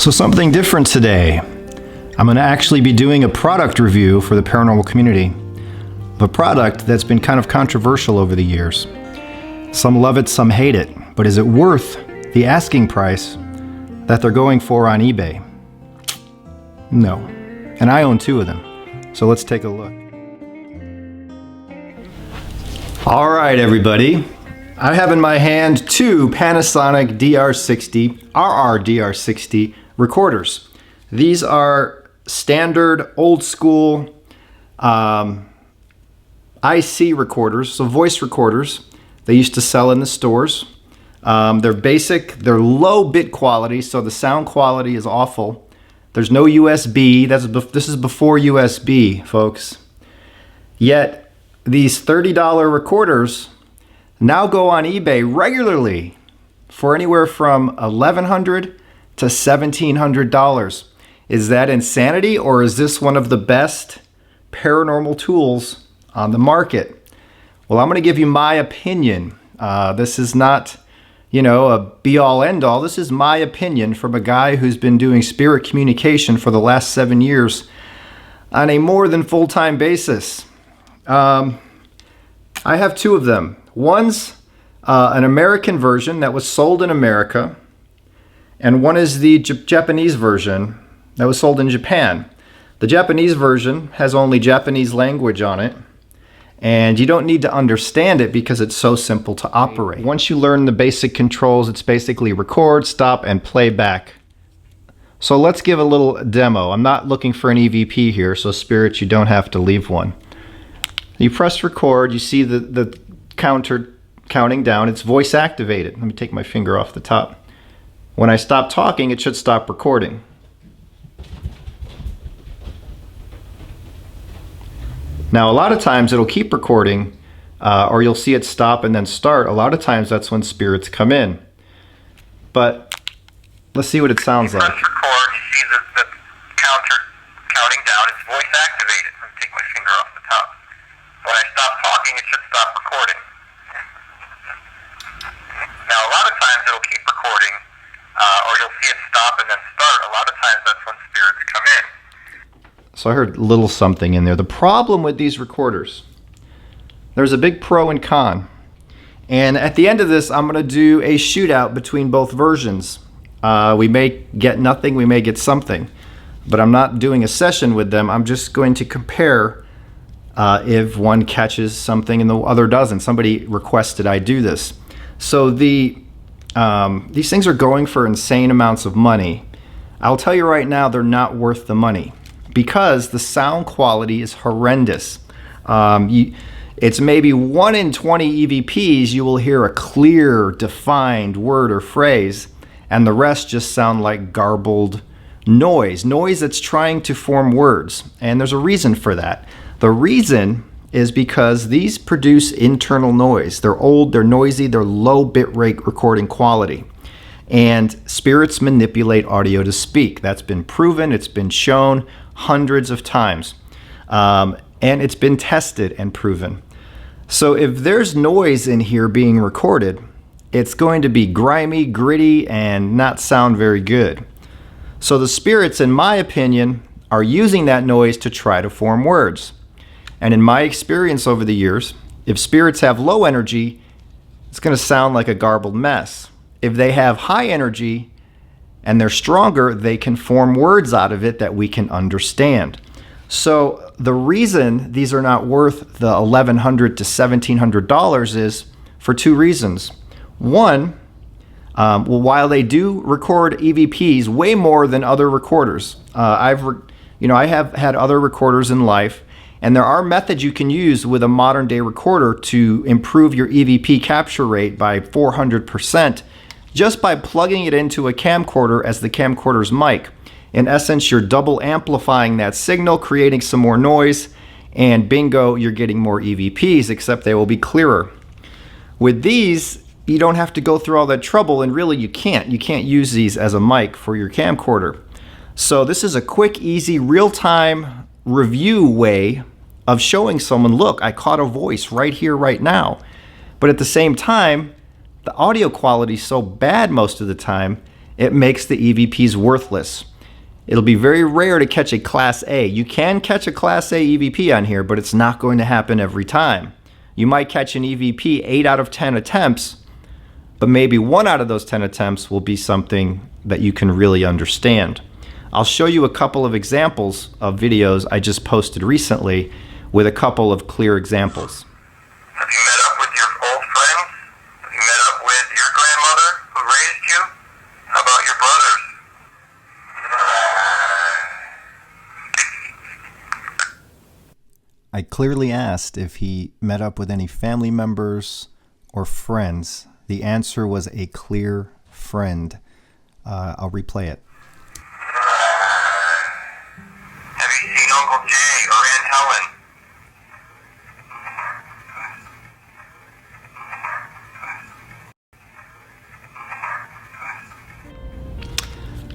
So something different today. I'm going to actually be doing a product review for the paranormal community. A product that's been kind of controversial over the years. Some love it, some hate it. But is it worth the asking price that they're going for on eBay? No. And I own 2 of them. So let's take a look. All right, everybody. I have in my hand 2 Panasonic DR60, DR60 recorders. These are standard, old school I.C recorders, so voice recorders. They used to sell in the stores. They're basic, they're low bit quality, so the sound quality is awful. There's no USB. This is before USB, folks. Yet these $30 recorders now go on eBay regularly for anywhere from $1,100 to $1,700. Is that insanity, or is this one of the best paranormal tools on the market? Well, I'm going to give you my opinion. This is not, a be-all, end-all. This is my opinion from a guy who's been doing spirit communication for the last 7 years on a more than full-time basis. I have 2 of them. One's an American version that was sold in America, and one is the Japanese version that was sold in Japan. The Japanese version has only Japanese language on it, and you don't need to understand it because it's so simple to operate. Once you learn the basic controls, it's basically record, stop, and play back. So let's give a little demo. I'm not looking for an EVP here, so spirits, you don't have to leave one. You press record, you see the counter counting down. It's voice activated. Let me take my finger off the top. When I stop talking, it should stop recording. Now, a lot of times it'll keep recording, or you'll see it stop and then start. A lot of times that's when spirits come in. But let's see what it sounds like. Press record, you see the counter counting down. It's voice activated. Let me take my finger off the top. When I stop talking, it should stop recording. Now, a lot of times it'll keep recording, or you'll see it stop and then start. A lot of times that's when spirits come in. So I heard a little something in there. The problem with these recorders, there's a big pro and con. And at the end of this, I'm going to do a shootout between both versions. We may get nothing, we may get something. But I'm not doing a session with them. I'm just going to compare if one catches something and the other doesn't. Somebody requested I do this. So these things are going for insane amounts of money. I'll tell you right now, they're not worth the money because the sound quality is horrendous. It's maybe 1 in 20 EVPs you will hear a clear, defined word or phrase, and the rest just sound like garbled noise that's trying to form words. And there's a reason for that. The reason is because these produce internal noise. They're old, they're noisy, they're low bitrate recording quality. And spirits manipulate audio to speak. That's been proven, it's been shown hundreds of times. And it's been tested and proven. So if there's noise in here being recorded, it's going to be grimy, gritty, and not sound very good. So the spirits, in my opinion, are using that noise to try to form words. And in my experience over the years, if spirits have low energy, it's going to sound like a garbled mess. If they have high energy and they're stronger, they can form words out of it that we can understand. So the reason these are not worth the $1,100 to $1,700 is for 2 reasons. One, while they do record EVPs way more than other recorders, I have had other recorders in life, and there are methods you can use with a modern day recorder to improve your EVP capture rate by 400% just by plugging it into a camcorder as the camcorder's mic. In essence, you're double amplifying that signal, creating some more noise, and bingo, you're getting more EVPs, except they will be clearer. With these, you don't have to go through all that trouble, and really you can't. You can't use these as a mic for your camcorder. So this is a quick, easy, real-time review way of showing someone, look, I caught a voice right here, right now. But at the same time, the audio quality is so bad most of the time, it makes the EVPs worthless. It'll be very rare to catch a Class A. You can catch a Class A EVP on here, but it's not going to happen every time. You might catch an EVP 8 out of 10 attempts, but maybe 1 out of those 10 attempts will be something that you can really understand. I'll show you a couple of examples of videos I just posted recently with a couple of clear examples. Have you met up with your old friends? Have you met up with your grandmother who raised you? How about your brothers? I clearly asked if he met up with any family members or friends. The answer was a clear friend. I'll replay it. Have you seen Uncle Jay or Aunt Helen?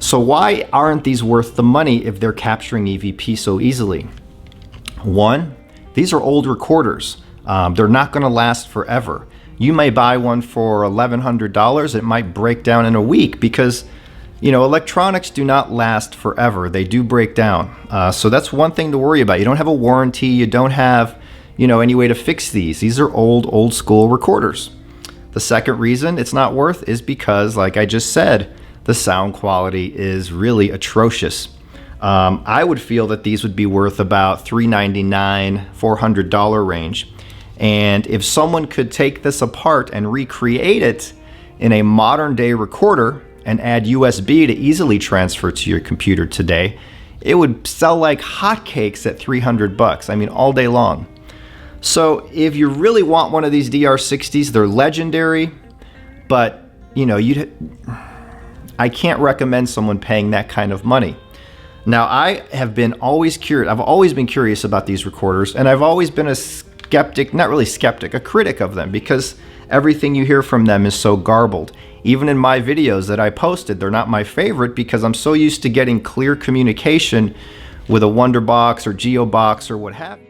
So why aren't these worth the money if they're capturing EVP so easily? One, these are old recorders. They're not going to last forever. You may buy one for $1,100. It might break down in a week because, electronics do not last forever. They do break down. So that's one thing to worry about. You don't have a warranty. You don't have, any way to fix these. These are old school recorders. The second reason it's not worth is because, like I just said, the sound quality is really atrocious. I would feel that these would be worth about $399, $400 range. And if someone could take this apart and recreate it in a modern day recorder and add USB to easily transfer to your computer today, it would sell like hotcakes at $300. I mean, all day long. So if you really want one of these DR60s, they're legendary, but I can't recommend someone paying that kind of money. Now, I have been always curious. I've always been curious about these recorders, and I've always been a skeptic, not really skeptic, a critic of them, because everything you hear from them is so garbled. Even in my videos that I posted, they're not my favorite because I'm so used to getting clear communication with a Wonderbox or GeoBox or what have you.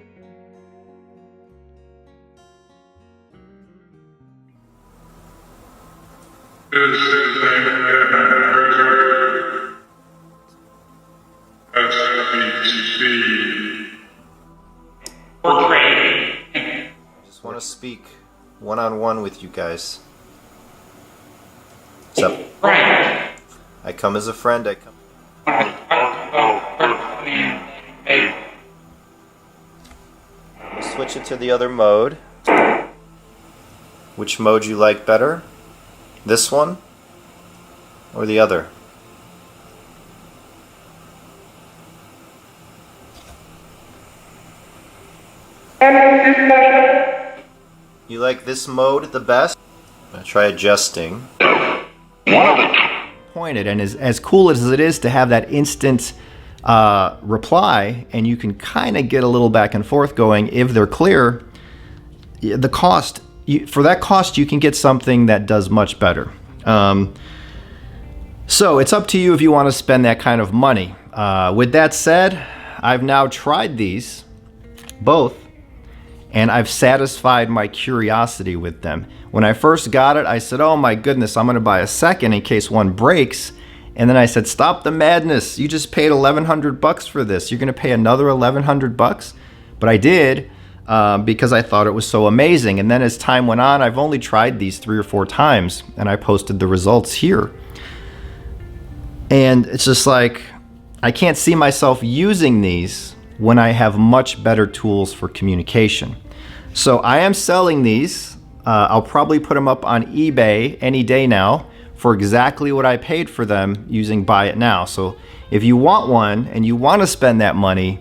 Just want to speak one-on-one with you guys. What's up? I come as a friend. We'll switch it to the other mode. Which mode you like better? This one or the other? You like this mode the best? I'm gonna try adjusting. Pointed, and as cool as it is to have that instant reply, and you can kind of get a little back and forth going if they're clear, the cost, for that cost you can get something that does much better. So it's up to you if you want to spend that kind of money. With that said, I've now tried these both, and I've satisfied my curiosity with them. When I first got it, I said, oh my goodness, I'm gonna buy a second in case one breaks. And then I said, stop the madness. You just paid $1,100 for this. You're gonna pay another $1,100? But I did because I thought it was so amazing. And then as time went on, I've only tried these 3 or 4 times, and I posted the results here. And it's just like, I can't see myself using these when I have much better tools for communication. So I am selling these. I'll probably put them up on eBay any day now for exactly what I paid for them using Buy It Now. So if you want one and you want to spend that money,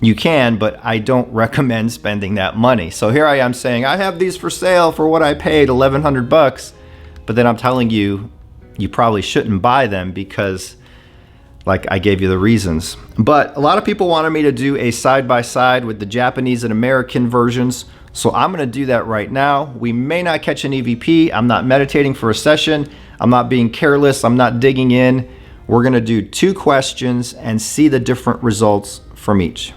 you can, but I don't recommend spending that money. So here I am saying, I have these for sale for what I paid, $1,100, but then I'm telling you, you probably shouldn't buy them because like I gave you the reasons. But a lot of people wanted me to do a side-by-side with the Japanese and American versions, so I'm gonna do that right now. We may not catch an EVP. I'm not meditating for a session. I'm not being careless. I'm not digging in. We're gonna do 2 questions and see the different results from each.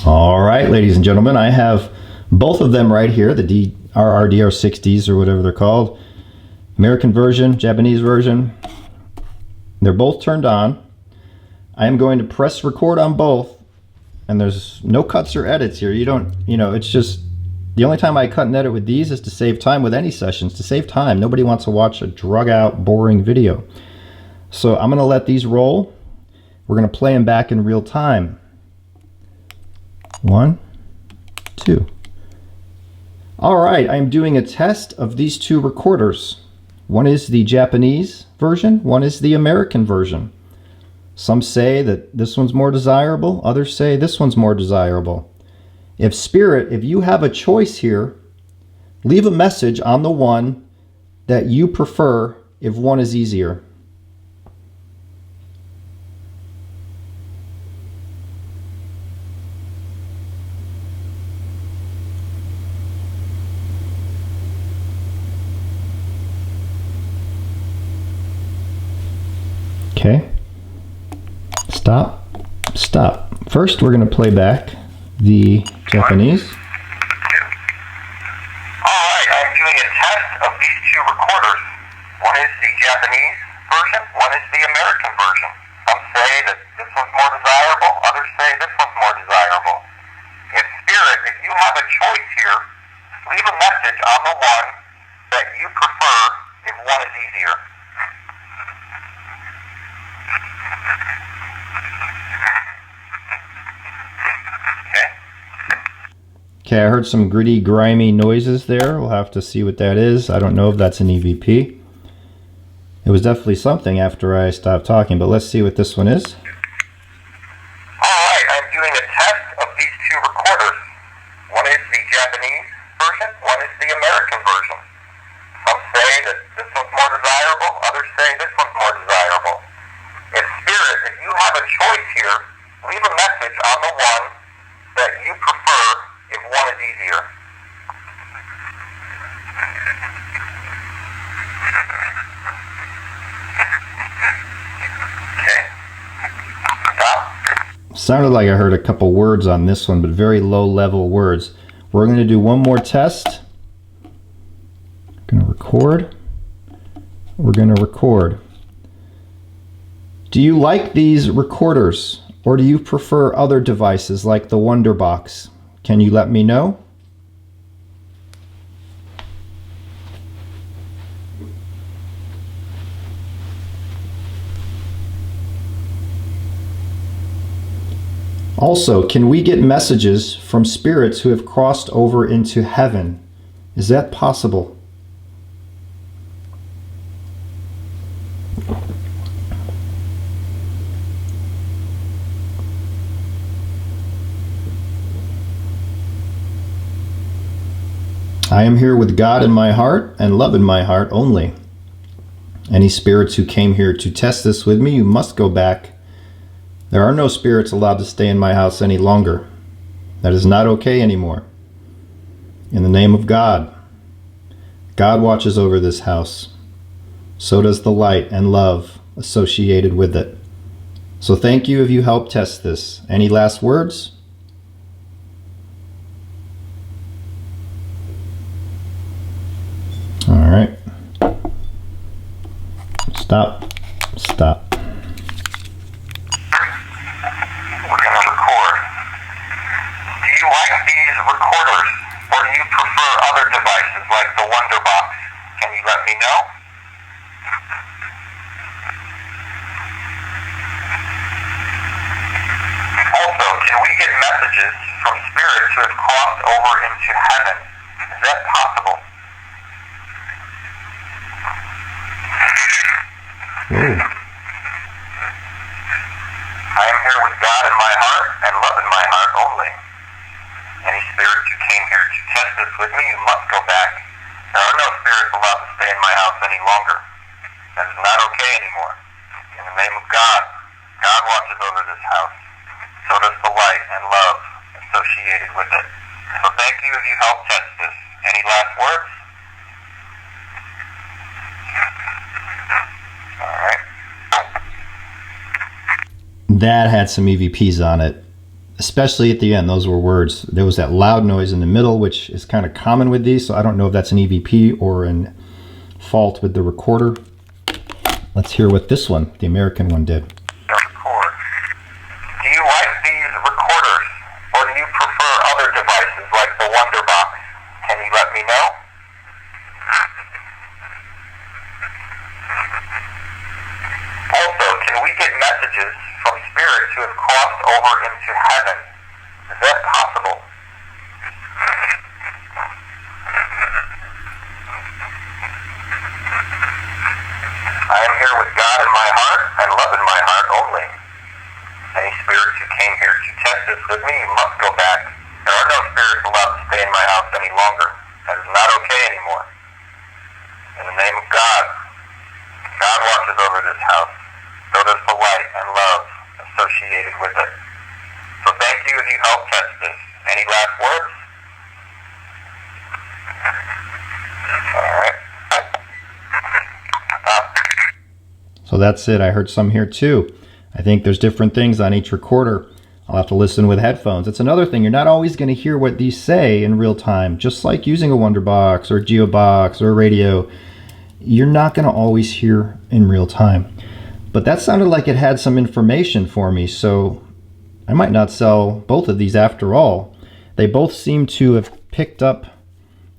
All right, ladies and gentlemen, I have Both of them right here, the DR60s or whatever they're called, American version, Japanese version, they're both turned on. I am going to press record on both, and there's no cuts or edits here. It's just, the only time I cut and edit with these is to save time with any sessions, to save time. Nobody wants to watch a drug out, boring video. So I'm gonna let these roll. We're gonna play them back in real time. 1, 2. All right, I'm doing a test of these two recorders. One is the Japanese version, one is the American version. Some say that this one's more desirable, others say this one's more desirable. If you have a choice here, leave a message on the one that you prefer if one is easier. Okay. Stop. First, we're going to play back the Japanese. Alright, I'm doing a test of these two recorders. One is the Japanese version, one is the American version. Some say that this one's more desirable, others say this one's more desirable. If you have a choice here, leave a message on the one that you prefer if one is easier. Okay, I heard some gritty, grimy noises there. We'll have to see what that is. I don't know if that's an EVP. It was definitely something after I stopped talking, but let's see what this one is. Alright, I'm doing a test of these two recorders. One is the Japanese version, one is the American version. Some say that this one's more desirable, others say this one's more desirable. If you have a choice here, leave a message on the one that you prefer if one is easier. Okay. Stop. Sounded like I heard a couple words on this one, but very low level words. We're going to do one more test. Going to record. We're going to record. Do you like these recorders, or do you prefer other devices like the Wonderbox? Can you let me know? Also, can we get messages from spirits who have crossed over into heaven? Is that possible? I am here with God in my heart and love in my heart only. Any spirits who came here to test this with me, you must go back. There are no spirits allowed to stay in my house any longer. That is not okay anymore. In the name of God. God watches over this house. So does the light and love associated with it. So thank you if you helped test this. Any last words? All right. Stop. We're going to record. Do you like these recorders, or do you prefer other devices like the Wonderbox? Can you let me know? Also, can we get messages from spirits who have crossed over into heaven? Is that possible? Ooh. I am here with God in my heart and love in my heart only. Any spirits who came here to test this with me, you must go back. There are no spirits allowed to stay in my house any longer. That is not okay anymore. In the name of God, God watches over this house. So does the light and love associated with it. So thank you if you helped test this. Any last words? Alright. That had some EVPs on it. especially at the end, those were words. There was that loud noise in the middle, which is kind of common with these, so I don't know if that's an EVP or a fault with the recorder. Let's hear what this one, the American one, did. Record. Do you like these recorders, or do you prefer other devices like the Wonderbox? Can you let me know? Also, can we get messages from spirits who have crossed over into heaven? Is that possible? I am here with God in my heart and love in my heart only. Any spirits who came here to test this with me must go back. There are no spirits allowed to stay in my house any longer. That is not okay anymore. In the name of God, God watches over this house. So does the light and love associated with it. So thank you if you help test this. Any last words? All right. So that's it. I heard some here too. I think there's different things on each recorder. I'll have to listen with headphones. It's another thing. You're not always going to hear what these say in real time. Just like using a Wonderbox or a Geobox or a radio, you're not going to always hear in real time. But that sounded like it had some information for me, so I might not sell both of these after all. They both seem to have picked up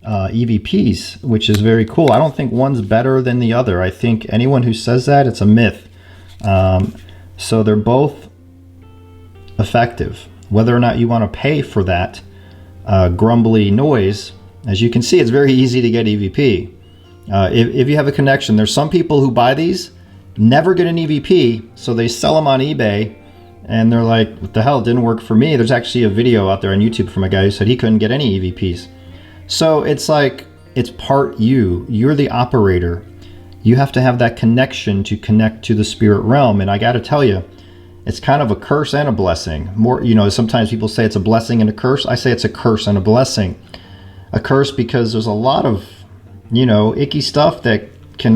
EVPs, which is very cool. I don't think one's better than the other. I think anyone who says that, it's a myth. So they're both effective. Whether or not you want to pay for that grumbly noise, as you can see, it's very easy to get EVP. If you have a connection, there's some people who buy these, never get an EVP, so they sell them on eBay, and they're like, what the hell, it didn't work for me. There's actually a video out there on YouTube from a guy who said he couldn't get any EVPs. So it's like, it's part you. You're the operator. You have to have that connection to connect to the spirit realm. And I got to tell you, it's kind of a curse and a blessing. More, you know, sometimes people say it's a blessing and a curse. I say it's a curse and a blessing. A curse because there's a lot of, you know, icky stuff that can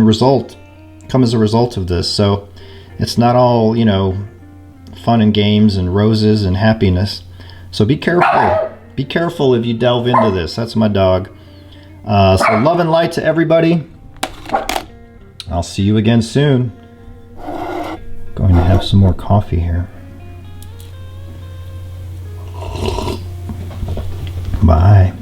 come as a result of this. So it's not all, you know, fun and games and roses and happiness. So be careful. Be careful if you delve into this. That's my dog. So love and light to everybody. I'll see you again soon. Going to have some more coffee here. Bye.